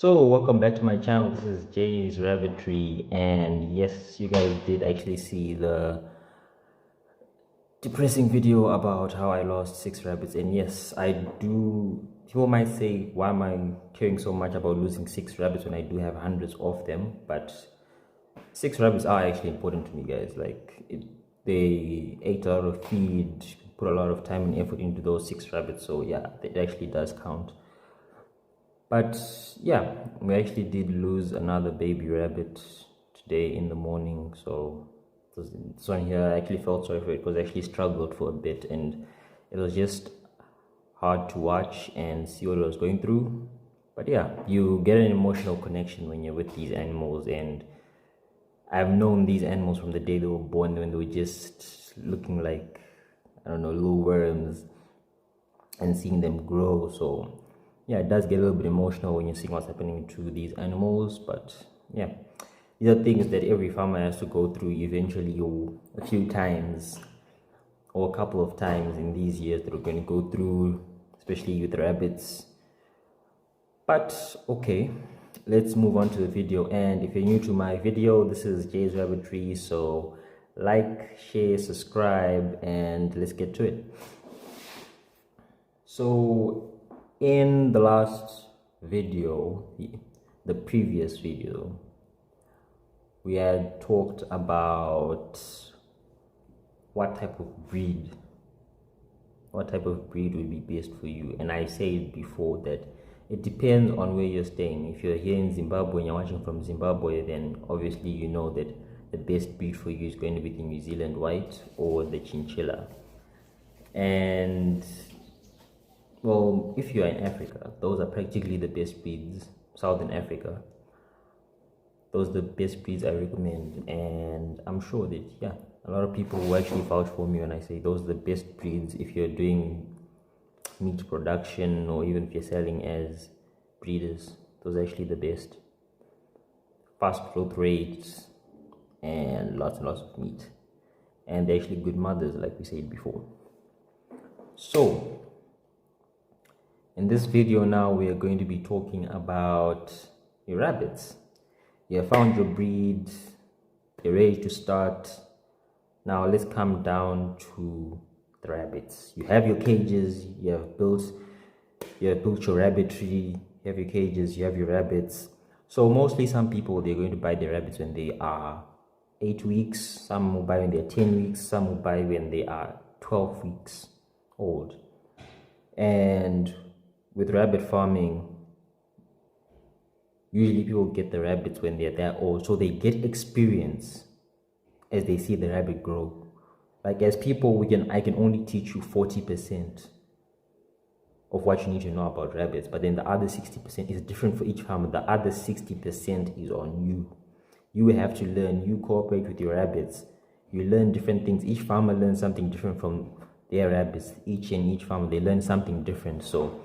So welcome back to my channel. This is Jay's Rabbitry, and yes, you guys did actually see the depressing video about how I lost 6 rabbits. And yes, I do. People might say, why am I caring so much about losing 6 rabbits when I do have hundreds of them? But 6 rabbits are actually important to me, guys. They ate a lot of feed, put a lot of time and effort into those 6 rabbits. So yeah, it actually does count. But yeah, we actually did lose another baby rabbit today in the morning. So this one here, I actually felt sorry for it because I actually struggled for a bit, and it was just hard to watch and see what it was going through. But yeah, you get an emotional connection when you're with these animals, and I've known these animals from the day they were born, when they were just looking like, I don't know, little worms, and seeing them grow. So yeah, it does get a little bit emotional when you're seeing what's happening to these animals. But yeah, these are things that every farmer has to go through eventually, or a few times, or a couple of times in these years that we're going to go through, especially with rabbits. But okay, let's move on to the video. And if you're new to my video, this is Jay's Rabbitry. So like, share, subscribe, and let's get to it. So in the last video, the previous video, we had talked about what type of breed would be best for you. And I said before that it depends on where you're staying. If you're here in Zimbabwe and you're watching from Zimbabwe, then obviously you know that the best breed for you is going to be the New Zealand White or the Chinchilla. And well, if you are in Africa, those are practically the best breeds. Southern Africa, those are the best breeds I recommend. And I'm sure that, yeah, a lot of people will actually vouch for me when I say those are the best breeds if you're doing meat production, or even if you're selling as breeders. Those are actually the best. Fast growth rates and lots of meat. And they're actually good mothers, like we said before. So in this video now, we are going to be talking about your rabbits. You have found your breed, you're ready to start. Now let's come down to the rabbits. You have your cages, you have built your rabbitry, you have your cages, you have your rabbits. So mostly some people, they're going to buy their rabbits when they are 8 weeks, some will buy when they're 10 weeks, some will buy when they are 12 weeks old. And with rabbit farming, usually people get the rabbits when they're that old, so they get experience as they see the rabbit grow. Like, as people, I can only teach you 40% of what you need to know about rabbits, but then the other 60% is different for each farmer. The other 60% is on you. You have to learn. You cooperate with your rabbits. You learn different things. Each farmer learns something different from their rabbits. Each farmer, they learn something different. So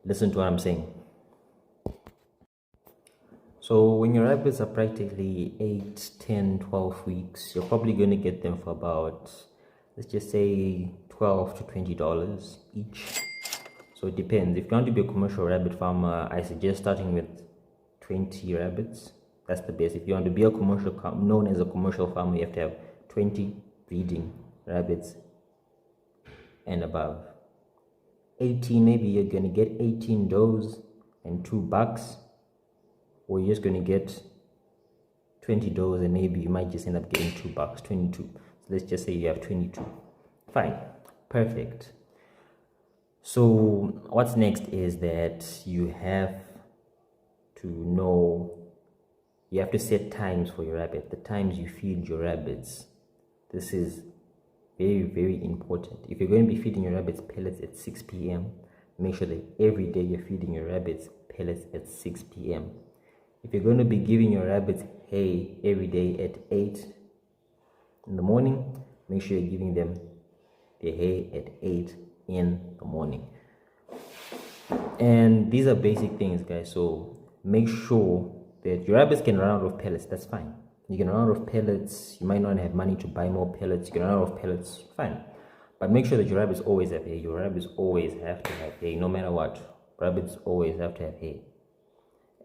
listen to what I'm saying. So when your rabbits are practically 8, 10, 12 weeks, you're probably going to get them for about, let's just say, $12 to $20 each. So it depends. If you want to be a commercial rabbit farmer, I suggest starting with 20 rabbits. That's the best. If you want to be a known as a commercial farmer, you have to have 20 breeding rabbits and above. 18, maybe you're going to get 18 does and 2 bucks, or you're just going to get 20 does and maybe you might just end up getting 2 bucks, 22. So let's just say you have 22. Fine, perfect. So what's next is that you have to set times for your rabbit, the times you feed your rabbits. This is very, very important. If you're going to be feeding your rabbits pellets at 6 p.m., make sure that every day you're feeding your rabbits pellets at 6 p.m. If you're going to be giving your rabbits hay every day at 8 in the morning, make sure you're giving them the hay at 8 in the morning. And these are basic things, guys. So make sure that your rabbits can run out of pellets. That's fine. You can run out of pellets. You might not have money to buy more pellets. You can run out of pellets. Fine. But make sure that your rabbits always have hay. Your rabbits always have to have hay, no matter what. Rabbits always have to have hay.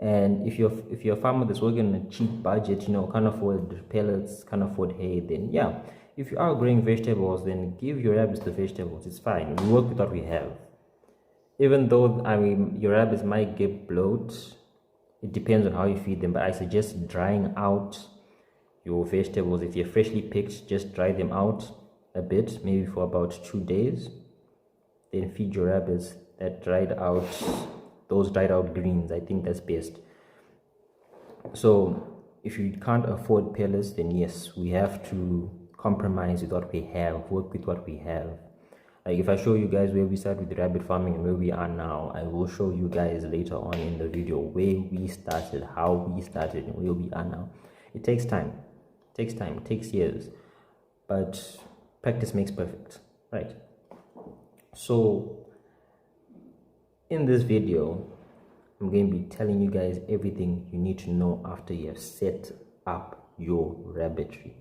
And if you're a farmer that's working on a cheap budget, can't afford pellets, can't afford hay, then yeah, if you are growing vegetables, then give your rabbits the vegetables. It's fine. We work with what we have. Even though your rabbits might get bloat, it depends on how you feed them. But I suggest drying out your vegetables. If you're freshly picked, just dry them out a bit, maybe for about 2 days. Then feed your rabbits those dried out greens. I think that's best. So if you can't afford pellets, then yes, we have to compromise with what we have, work with what we have. Like if I show you guys where we started with rabbit farming and where we are now, I will show you guys later on in the video where we started, how we started, and where we are now. It takes time. It takes years. But practice makes perfect, right? So in this video, I'm going to be telling you guys everything you need to know after you have set up your rabbitry.